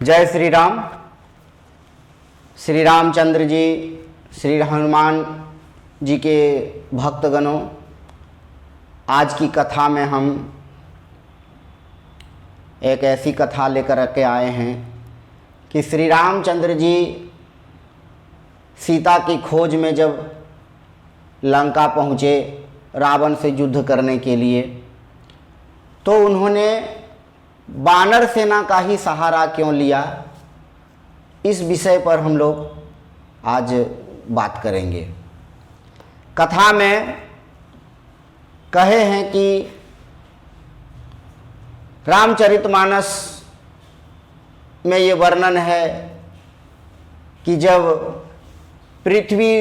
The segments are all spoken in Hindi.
जय श्री राम। श्री रामचंद्र जी, श्री हनुमान जी के भक्तगणों, आज की कथा में हम एक ऐसी कथा लेकर के आए हैं कि श्री रामचंद्र जी सीता की खोज में जब लंका पहुँचे रावण से युद्ध करने के लिए, तो उन्होंने वानर सेना का ही सहारा क्यों लिया, इस विषय पर हम लोग आज बात करेंगे। कथा में कहे हैं कि रामचरितमानस में ये वर्णन है कि जब पृथ्वी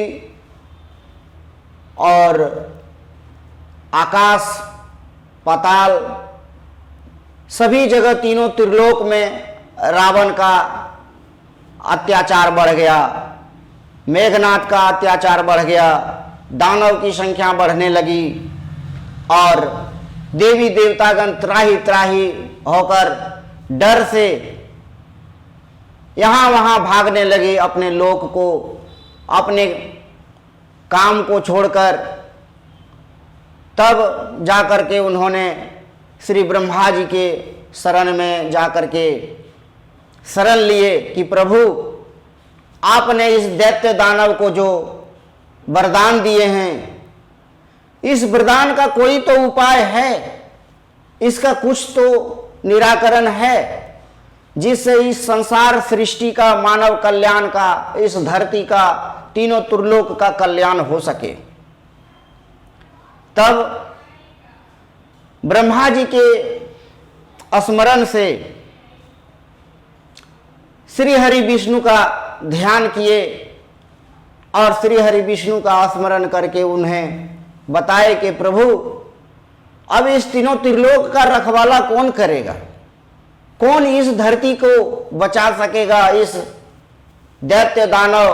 और आकाश पाताल सभी जगह तीनों त्रिलोक में रावण का अत्याचार बढ़ गया, मेघनाथ का अत्याचार बढ़ गया, दानव की संख्या बढ़ने लगी और देवी देवतागण त्राही त्राही होकर डर से यहाँ वहाँ भागने लगे, अपने लोक को, अपने काम को छोड़कर। तब जाकर के उन्होंने श्री ब्रह्मा जी के शरण में जाकर के शरण लिए कि प्रभु, आपने इस दैत्य दानव को जो वरदान दिए हैं, इस वरदान का कोई तो उपाय है, इसका कुछ तो निराकरण है जिससे इस संसार सृष्टि का, मानव कल्याण का, इस धरती का, तीनों त्रिलोक का कल्याण हो सके। तब ब्रह्मा जी के स्मरण से श्री हरि विष्णु का ध्यान किए और श्री हरि विष्णु का स्मरण करके उन्हें बताए कि प्रभु, अब इस तीनों त्रिलोक का रखवाला कौन करेगा, कौन इस धरती को बचा सकेगा, इस दैत्य दानव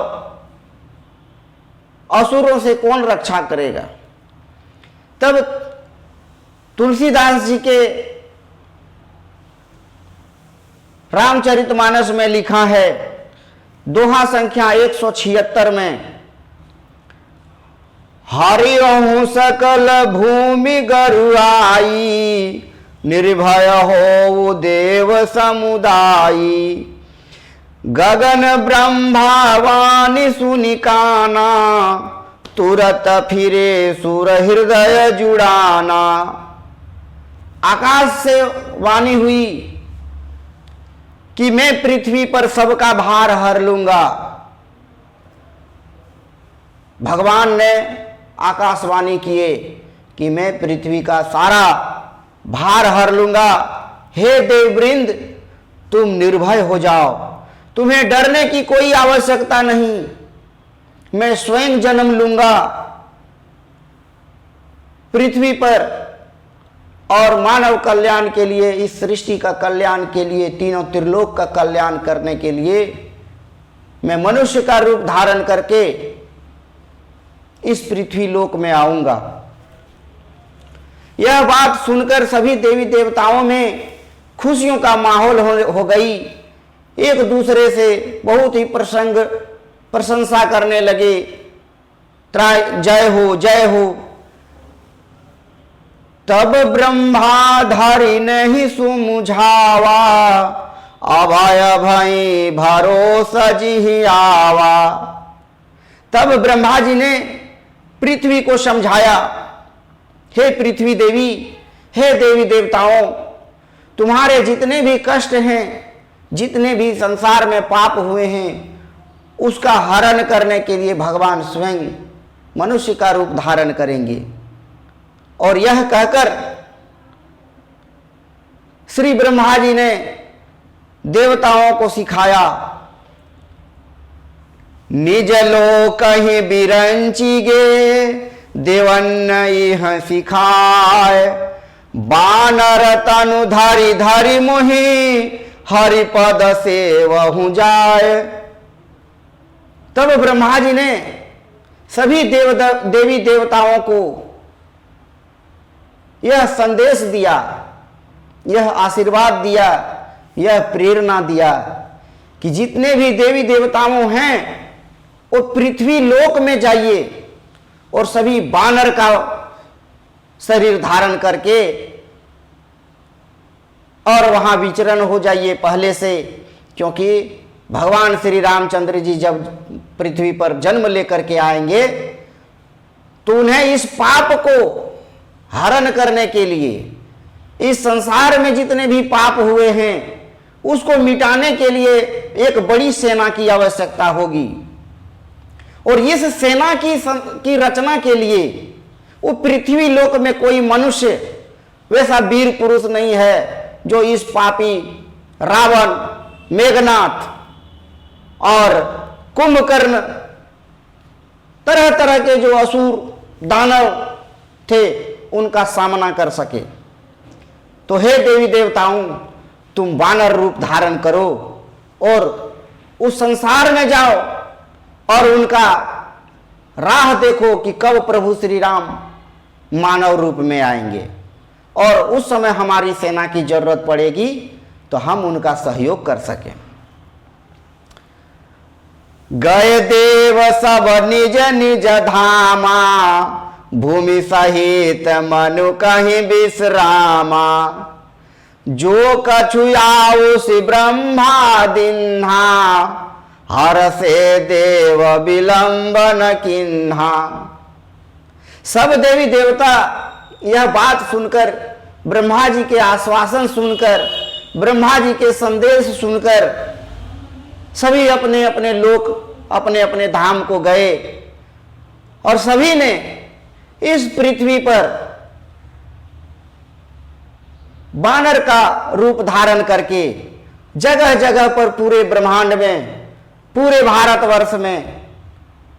असुरों से कौन रक्षा करेगा। तब तुलसीदास जी के रामचरितमानस में लिखा है, दोहा संख्या 176 में, हरिहु सकल भूमि गरुआई, निर्भय हो देव समुदायी, गगन ब्रह्मावाणी सुनि काना, तुरत फिरे सुर हृदय जुड़ाना। आकाश से वाणी हुई कि मैं पृथ्वी पर सबका भार हर लूंगा। भगवान ने आकाशवाणी किए कि मैं पृथ्वी का सारा भार हर लूंगा। हे देववृंद, तुम निर्भय हो जाओ, तुम्हें डरने की कोई आवश्यकता नहीं, मैं स्वयं जन्म लूंगा पृथ्वी पर और मानव कल्याण के लिए, इस सृष्टि का कल्याण के लिए, तीनों त्रिलोक का कल्याण करने के लिए मैं मनुष्य का रूप धारण करके इस पृथ्वी लोक में आऊंगा। यह बात सुनकर सभी देवी देवताओं में खुशियों का माहौल हो गई, एक दूसरे से बहुत ही प्रशंसा करने लगे, जय हो जय हो। तब ब्रह्माधारी नहीं सुमुझावा, अभय भई भरोसा जी आवा। तब ब्रह्मा जी ने पृथ्वी को समझाया, हे पृथ्वी देवी, हे देवी देवताओं, तुम्हारे जितने भी कष्ट हैं, जितने भी संसार में पाप हुए हैं, उसका हरण करने के लिए भगवान स्वयं मनुष्य का रूप धारण करेंगे। और यह कहकर श्री ब्रह्मा जी ने देवताओं को सिखाया, निज लोक ही बिरंची गे, देवन यह सिखाए, बानर तनु धारी धारी मोहि, हरिपद सेवहु जाए। तब ब्रह्मा जी ने सभी देवी देवताओं को यह संदेश दिया, यह आशीर्वाद दिया, यह प्रेरणा दिया कि जितने भी देवी देवताओं हैं वो पृथ्वी लोक में जाइए और सभी वानर का शरीर धारण करके और वहां विचरण हो जाइए पहले से, क्योंकि भगवान श्री रामचंद्र जी जब पृथ्वी पर जन्म लेकर के आएंगे तो उन्हें इस पाप को हरण करने के लिए, इस संसार में जितने भी पाप हुए हैं उसको मिटाने के लिए एक बड़ी सेना की आवश्यकता होगी। और इस सेना की रचना के लिए वो पृथ्वी लोक में कोई मनुष्य वैसा वीर पुरुष नहीं है जो इस पापी रावण, मेघनाथ और कुंभकर्ण, तरह तरह के जो असुर दानव थे उनका सामना कर सके। तो हे देवी देवताओं, तुम वानर रूप धारण करो और उस संसार में जाओ और उनका राह देखो कि कब प्रभु श्री राम मानव रूप में आएंगे, और उस समय हमारी सेना की जरूरत पड़ेगी तो हम उनका सहयोग कर सकें। गए देव सब निज निज धामा, भूमि सहित मनु कहीं विश्रामा। जो कछु आउषि ब्रह्मा दिन्हा, हर से देव विलंबन किन्हा। सब देवी देवता यह बात सुनकर, ब्रह्मा जी के आश्वासन सुनकर, ब्रह्मा जी के संदेश सुनकर सभी अपने अपने लोक, अपने अपने धाम को गए और सभी ने इस पृथ्वी पर वानर का रूप धारण करके जगह जगह पर पूरे ब्रह्मांड में, पूरे भारतवर्ष में,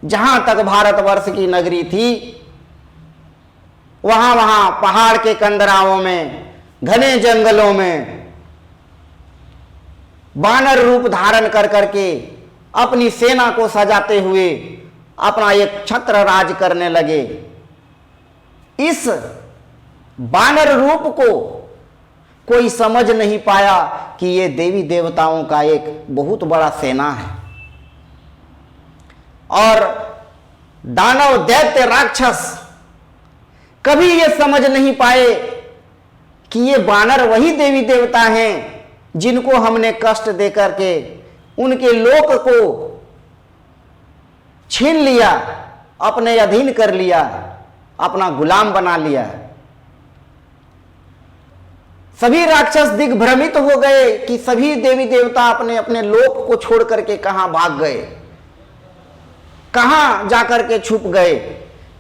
जहां तक भारतवर्ष की नगरी थी वहां वहां पहाड़ के कंदराओं में, घने जंगलों में वानर रूप धारण कर करके अपनी सेना को सजाते हुए अपना एक छत्र राज करने लगे। इस वानर रूप को कोई समझ नहीं पाया कि ये देवी देवताओं का एक बहुत बड़ा सेना है, और दानव दैत्य राक्षस कभी ये समझ नहीं पाए कि ये वानर वही देवी देवता हैं जिनको हमने कष्ट देकर के उनके लोक को छीन लिया, अपने अधीन कर लिया, अपना गुलाम बना लिया। सभी राक्षस दिग्भ्रमित हो गए कि सभी देवी देवता अपने अपने लोक को छोड़ करके कहां भाग गए, कहां जाकर के छुप गए।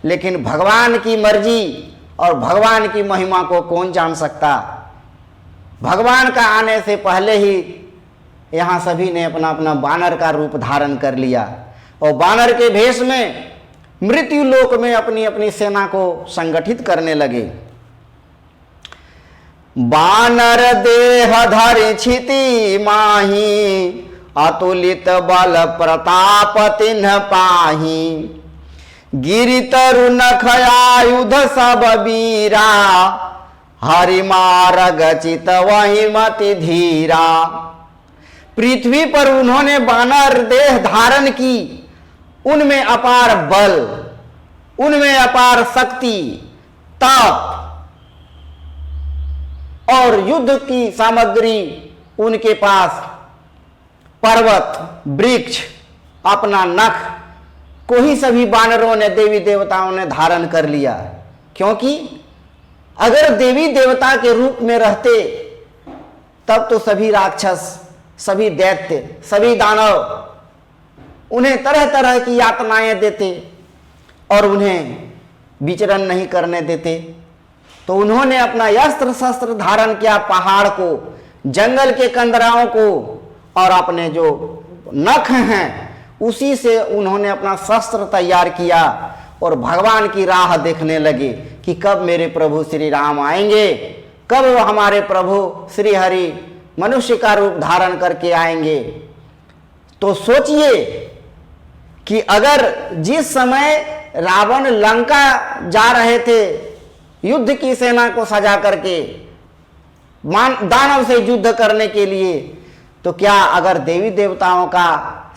लेकिन भगवान की मर्जी और भगवान की महिमा को कौन जान सकता। भगवान का आने से पहले ही यहां सभी ने अपना अपना वानर का रूप धारण कर लिया और वानर के भेष में मृत्यु लोक में अपनी अपनी सेना को संगठित करने लगे। वानर देह धरि क्षिति माही, अतुलित बल प्रताप तिन्ह पाही। गिरि तरु नख आयुध सब वीरा, हरि मार्ग चित वही मति धीरा। पृथ्वी पर उन्होंने वानर देह धारण की, उनमें अपार बल, उनमें अपार शक्ति, तप और युद्ध की सामग्री उनके पास, पर्वत, वृक्ष, अपना नख को ही सभी वानरों ने, देवी देवताओं ने धारण कर लिया। क्योंकि अगर देवी देवता के रूप में रहते तब तो सभी राक्षस, सभी दैत्य, सभी दानव उन्हें तरह तरह की यातनाएं देते और उन्हें विचरण नहीं करने देते। तो उन्होंने अपना अस्त्र शस्त्र धारण किया, पहाड़ को, जंगल के कंदराओं को, और अपने जो नख हैं उसी से उन्होंने अपना शस्त्र तैयार किया और भगवान की राह देखने लगे कि कब मेरे प्रभु श्री राम आएंगे, कब हमारे प्रभु श्री हरि मनुष्य का रूप धारण करके आएंगे। तो सोचिए कि अगर जिस समय रावण लंका जा रहे थे युद्ध की सेना को सजा करके दानव से युद्ध करने के लिए, तो क्या अगर देवी देवताओं का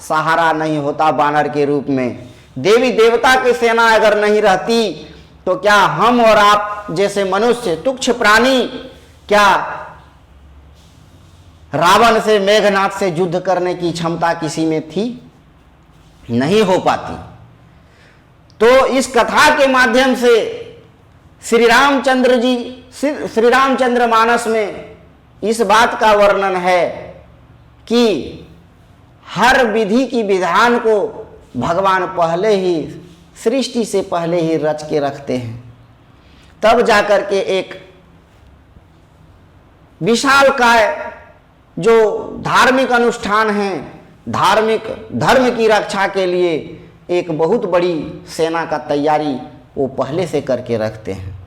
सहारा नहीं होता वानर के रूप में, देवी देवता की सेना अगर नहीं रहती, तो क्या हम और आप जैसे मनुष्य तुच्छ प्राणी क्या रावण से, मेघनाथ से युद्ध करने की क्षमता किसी में थी? नहीं हो पाती। तो इस कथा के माध्यम से श्री रामचंद्र मानस में इस बात का वर्णन है कि हर विधि की विधान को भगवान पहले ही, सृष्टि से पहले ही रच के रखते हैं, तब जाकर के एक विशालकाय जो धार्मिक अनुष्ठान हैं, धार्मिक धर्म की रक्षा के लिए एक बहुत बड़ी सेना का तैयारी वो पहले से करके रखते हैं।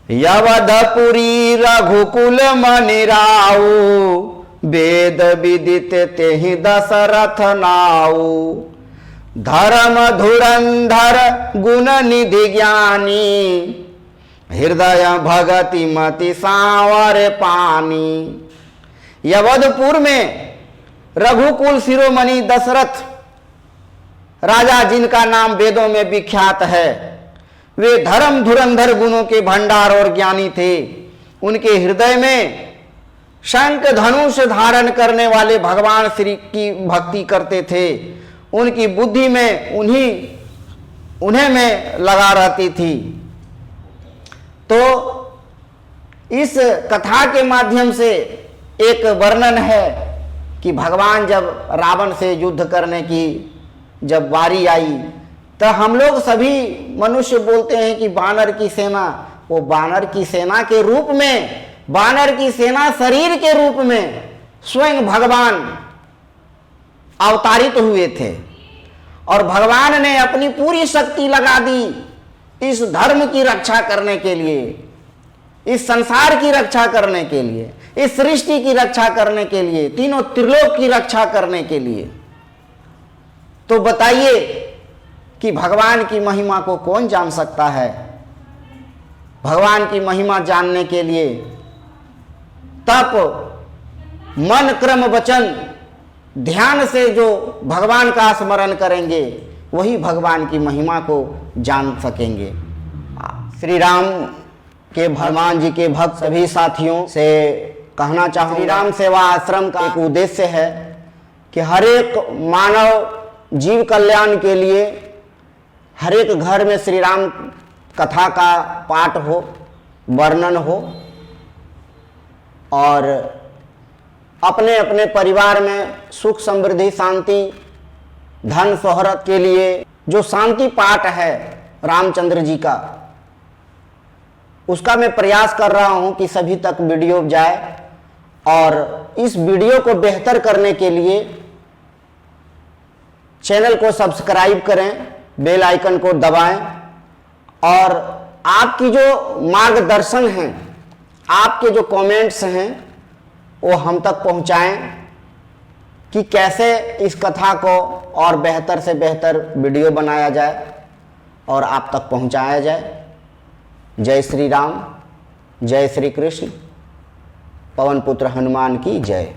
यवधपुरी रघुकुल मनिराऊ, वेद विदित तेहि दशरथ नाऊ, धर्म धुरंधर गुण निधि ज्ञानी, हृदय भगति मति सांवर पानी। यवधपुर में रघुकुल शिरोमणि दशरथ राजा, जिनका नाम वेदों में विख्यात है, वे धर्म धुरंधर गुणों के भंडार और ज्ञानी थे। उनके हृदय में शंख धनुष धारण करने वाले भगवान श्री की भक्ति करते थे। उनकी बुद्धि में उन्हें में लगा रहती थी। तो इस कथा के माध्यम से एक वर्णन है कि भगवान जब रावण से युद्ध करने की जब बारी आई, तो हम लोग सभी मनुष्य बोलते हैं कि वानर की सेना, वो वानर की सेना के रूप में, वानर की सेना शरीर के रूप में स्वयं भगवान अवतारित हुए थे और भगवान ने अपनी पूरी शक्ति लगा दी इस धर्म की रक्षा करने के लिए, इस संसार की रक्षा करने के लिए, इस सृष्टि की रक्षा करने के लिए, तीनों त्रिलोक की रक्षा करने के लिए। तो बताइए कि भगवान की महिमा को कौन जान सकता है? भगवान की महिमा जानने के लिए तप, मन, क्रम, वचन, ध्यान से जो भगवान का स्मरण करेंगे वही भगवान की महिमा को जान सकेंगे। श्री राम के, हनुमान जी के भक्त सभी साथियों से कहना चाहूँ, श्री राम सेवा आश्रम का एक उद्देश्य है कि हर एक मानव जीव कल्याण के लिए हर एक घर में श्री राम कथा का पाठ हो, वर्णन हो और अपने अपने परिवार में सुख समृद्धि शांति धन शोहरत के लिए जो शांति पाठ है रामचंद्र जी का, उसका मैं प्रयास कर रहा हूं कि सभी तक वीडियो जाए। और इस वीडियो को बेहतर करने के लिए चैनल को सब्सक्राइब करें, बेल आइकन को दबाएं और आपकी जो मार्गदर्शन हैं, आपके जो कमेंट्स हैं वो हम तक पहुंचाएं कि कैसे इस कथा को और बेहतर से बेहतर वीडियो बनाया जाए और आप तक पहुंचाया जाए। जय श्री राम, जय श्री कृष्ण, पवन पुत्र हनुमान की जय।